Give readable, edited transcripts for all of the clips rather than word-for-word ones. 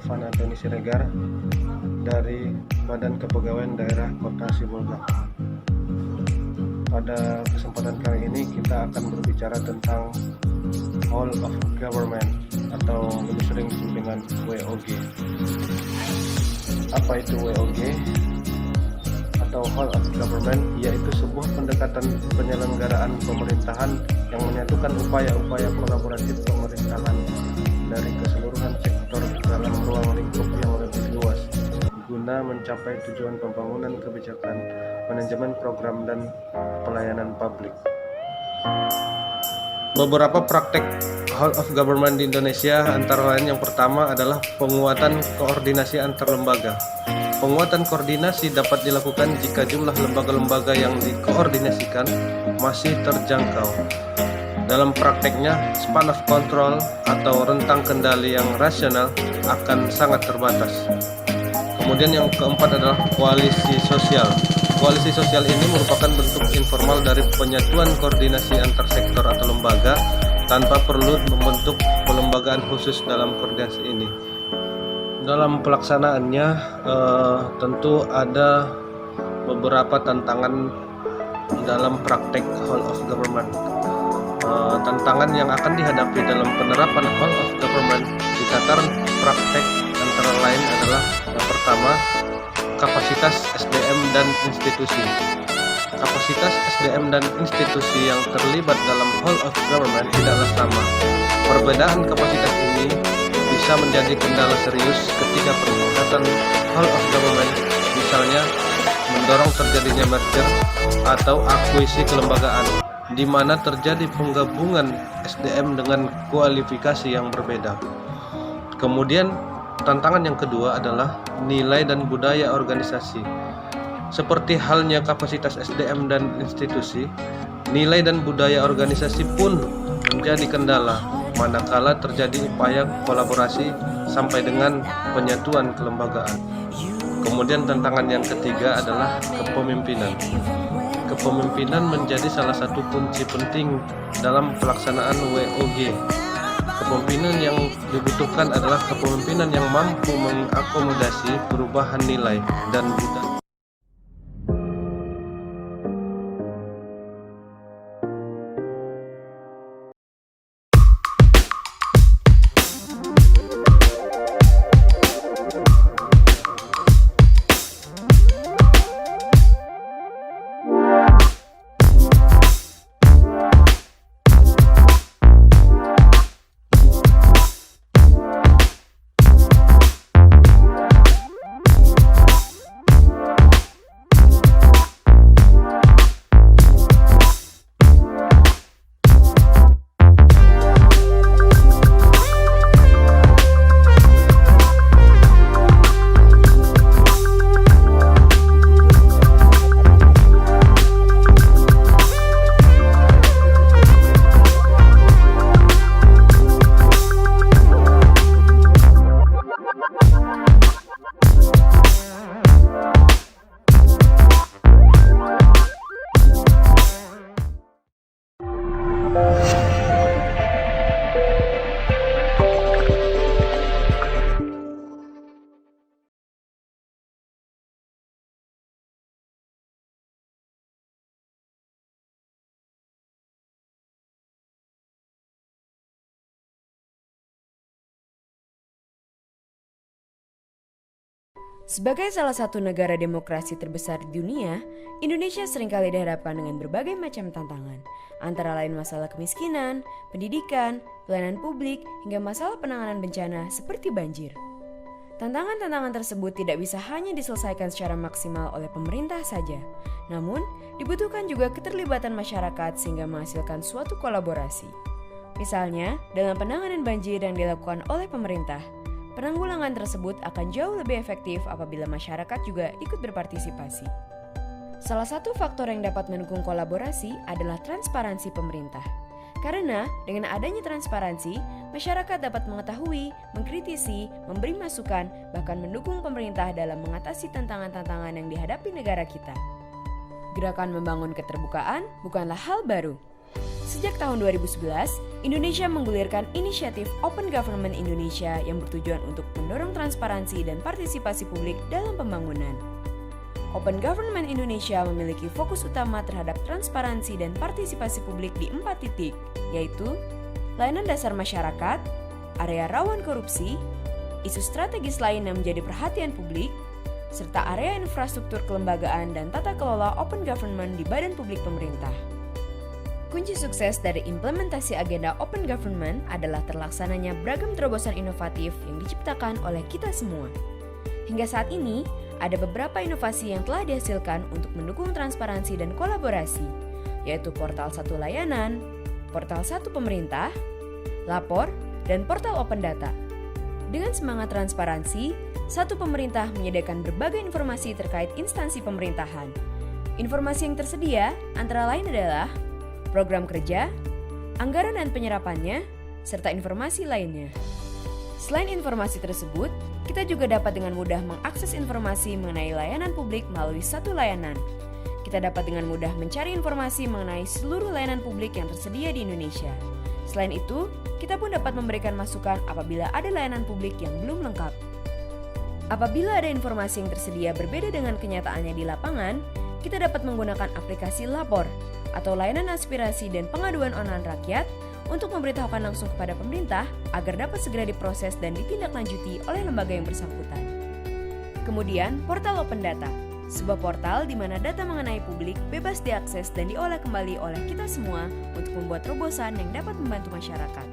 Irfan Antoni Siregar dari Badan Kepegawaian Daerah Kota Sibolga. Pada kesempatan kali ini kita akan berbicara tentang Whole of Government atau lebih sering disebut dengan WOG. Apa itu WOG atau Whole of Government? Yaitu sebuah pendekatan penyelenggaraan pemerintahan yang menyatukan upaya-upaya kolaboratif pemerintahan dari keseluruhan sektor dalam ruang lingkup yang lebih luas guna mencapai tujuan pembangunan kebijakan, manajemen program, dan pelayanan publik. Beberapa praktek whole of government di Indonesia antara lain yang pertama adalah penguatan koordinasi antar lembaga. Penguatan koordinasi dapat dilakukan jika jumlah lembaga-lembaga yang dikoordinasikan masih terjangkau. Dalam prakteknya, span of control atau rentang kendali yang rasional akan sangat terbatas. Kemudian yang keempat adalah koalisi sosial. Koalisi sosial ini merupakan bentuk informal dari penyatuan koordinasi antar sektor atau lembaga tanpa perlu membentuk pelembagaan khusus dalam koordinasi ini. Dalam pelaksanaannya tentu ada beberapa tantangan dalam praktek whole of government. Tantangan yang akan dihadapi dalam penerapan whole of government di tataran praktek antara lain adalah yang pertama, kapasitas SDM dan institusi. Kapasitas SDM dan institusi yang terlibat dalam whole of government tidaklah sama. Perbedaan kapasitas ini bisa menjadi kendala serius ketika pendekatan whole of government, misalnya mendorong terjadinya merger atau akuisisi kelembagaan, di mana terjadi penggabungan SDM dengan kualifikasi yang berbeda. Kemudian tantangan yang kedua adalah nilai dan budaya organisasi. Seperti halnya kapasitas SDM dan institusi, nilai dan budaya organisasi pun menjadi kendala manakala terjadi upaya kolaborasi sampai dengan penyatuan kelembagaan. Kemudian tantangan yang ketiga adalah kepemimpinan. Kepemimpinan menjadi salah satu kunci penting dalam pelaksanaan WOG. Kepemimpinan yang dibutuhkan adalah kepemimpinan yang mampu mengakomodasi perubahan nilai dan budaya. Sebagai salah satu negara demokrasi terbesar di dunia, Indonesia seringkali dihadapkan dengan berbagai macam tantangan, antara lain masalah kemiskinan, pendidikan, pelayanan publik, hingga masalah penanganan bencana seperti banjir. Tantangan-tantangan tersebut tidak bisa hanya diselesaikan secara maksimal oleh pemerintah saja, namun dibutuhkan juga keterlibatan masyarakat sehingga menghasilkan suatu kolaborasi. Misalnya, dalam penanganan banjir yang dilakukan oleh pemerintah, penanggulangan tersebut akan jauh lebih efektif apabila masyarakat juga ikut berpartisipasi. Salah satu faktor yang dapat mendukung kolaborasi adalah transparansi pemerintah. Karena dengan adanya transparansi, masyarakat dapat mengetahui, mengkritisi, memberi masukan, bahkan mendukung pemerintah dalam mengatasi tantangan-tantangan yang dihadapi negara kita. Gerakan membangun keterbukaan bukanlah hal baru. Sejak tahun 2011, Indonesia menggulirkan inisiatif Open Government Indonesia yang bertujuan untuk mendorong transparansi dan partisipasi publik dalam pembangunan. Open Government Indonesia memiliki fokus utama terhadap transparansi dan partisipasi publik di 4 titik, yaitu layanan dasar masyarakat, area rawan korupsi, isu strategis lain yang menjadi perhatian publik, serta area infrastruktur kelembagaan dan tata kelola open government di badan publik pemerintah. Kunci sukses dari implementasi agenda open government adalah terlaksananya beragam terobosan inovatif yang diciptakan oleh kita semua. Hingga saat ini, ada beberapa inovasi yang telah dihasilkan untuk mendukung transparansi dan kolaborasi, yaitu Portal Satu Layanan, Portal Satu Pemerintah, Lapor, dan Portal Open Data. Dengan semangat transparansi, Satu Pemerintah menyediakan berbagai informasi terkait instansi pemerintahan. Informasi yang tersedia antara lain adalah program kerja, anggaran dan penyerapannya, serta informasi lainnya. Selain informasi tersebut, kita juga dapat dengan mudah mengakses informasi mengenai layanan publik melalui Satu Layanan. Kita dapat dengan mudah mencari informasi mengenai seluruh layanan publik yang tersedia di Indonesia. Selain itu, kita pun dapat memberikan masukan apabila ada layanan publik yang belum lengkap. Apabila ada informasi yang tersedia berbeda dengan kenyataannya di lapangan, kita dapat menggunakan aplikasi Lapor atau layanan aspirasi dan pengaduan online rakyat untuk memberitahukan langsung kepada pemerintah agar dapat segera diproses dan ditindaklanjuti oleh lembaga yang bersangkutan. Kemudian, Portal Open Data, sebuah portal di mana data mengenai publik bebas diakses dan diolah kembali oleh kita semua untuk membuat terobosan yang dapat membantu masyarakat.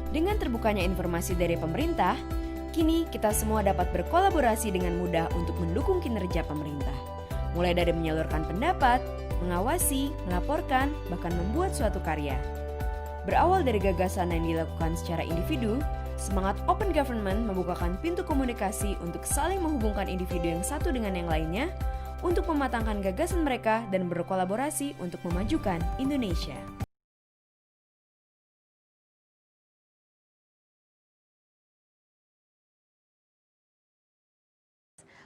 Dengan terbukanya informasi dari pemerintah, kini kita semua dapat berkolaborasi dengan mudah untuk mendukung kinerja pemerintah. Mulai dari menyalurkan pendapat, mengawasi, melaporkan, bahkan membuat suatu karya. Berawal dari gagasan yang dilakukan secara individu, semangat open government membukakan pintu komunikasi untuk saling menghubungkan individu yang satu dengan yang lainnya untuk mematangkan gagasan mereka dan berkolaborasi untuk memajukan Indonesia.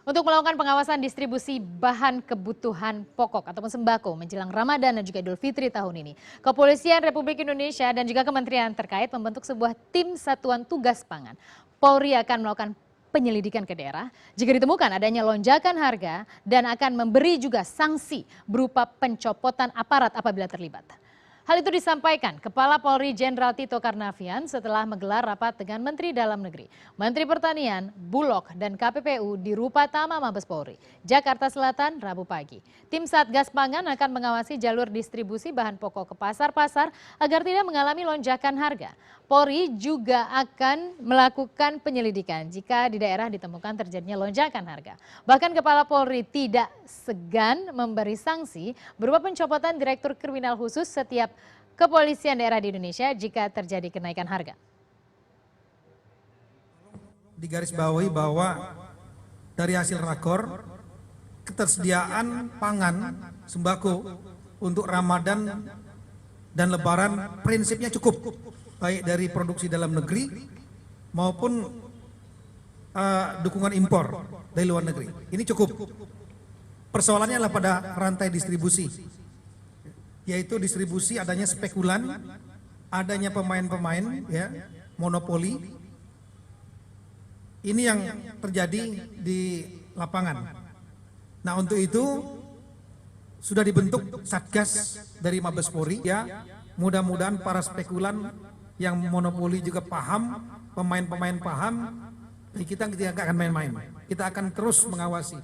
Untuk melakukan pengawasan distribusi bahan kebutuhan pokok ataupun sembako menjelang Ramadan dan juga Idul Fitri tahun ini, Kepolisian Republik Indonesia dan juga kementerian terkait membentuk sebuah tim satuan tugas pangan. Polri akan melakukan penyelidikan ke daerah jika ditemukan adanya lonjakan harga dan akan memberi juga sanksi berupa pencopotan aparat apabila terlibat. Hal itu disampaikan Kepala Polri Jenderal Tito Karnavian setelah menggelar rapat dengan Menteri Dalam Negeri, Menteri Pertanian, Bulog, dan KPPU di Rupatama Mabes Polri, Jakarta Selatan, Rabu pagi. Tim Satgas Pangan akan mengawasi jalur distribusi bahan pokok ke pasar-pasar agar tidak mengalami lonjakan harga. Polri juga akan melakukan penyelidikan jika di daerah ditemukan terjadinya lonjakan harga. Bahkan Kepala Polri tidak segan memberi sanksi berupa pencopotan Direktur Kriminal Khusus setiap kepolisian daerah di Indonesia jika terjadi kenaikan harga. Digarisbawahi bahwa dari hasil rakor, ketersediaan pangan sembako untuk Ramadan dan Lebaran prinsipnya cukup, baik dari produksi dalam negeri maupun dukungan impor dari luar negeri. Ini cukup. Persoalannya adalah pada rantai distribusi, yaitu distribusi adanya spekulan, adanya pemain-pemain, ya, monopoli. Ini yang terjadi di lapangan. Nah, untuk itu sudah dibentuk Satgas dari Mabes Polri, ya. Mudah-mudahan para spekulan yang monopoli juga paham, pemain-pemain paham, kita tidak akan main-main. Kita akan terus mengawasi.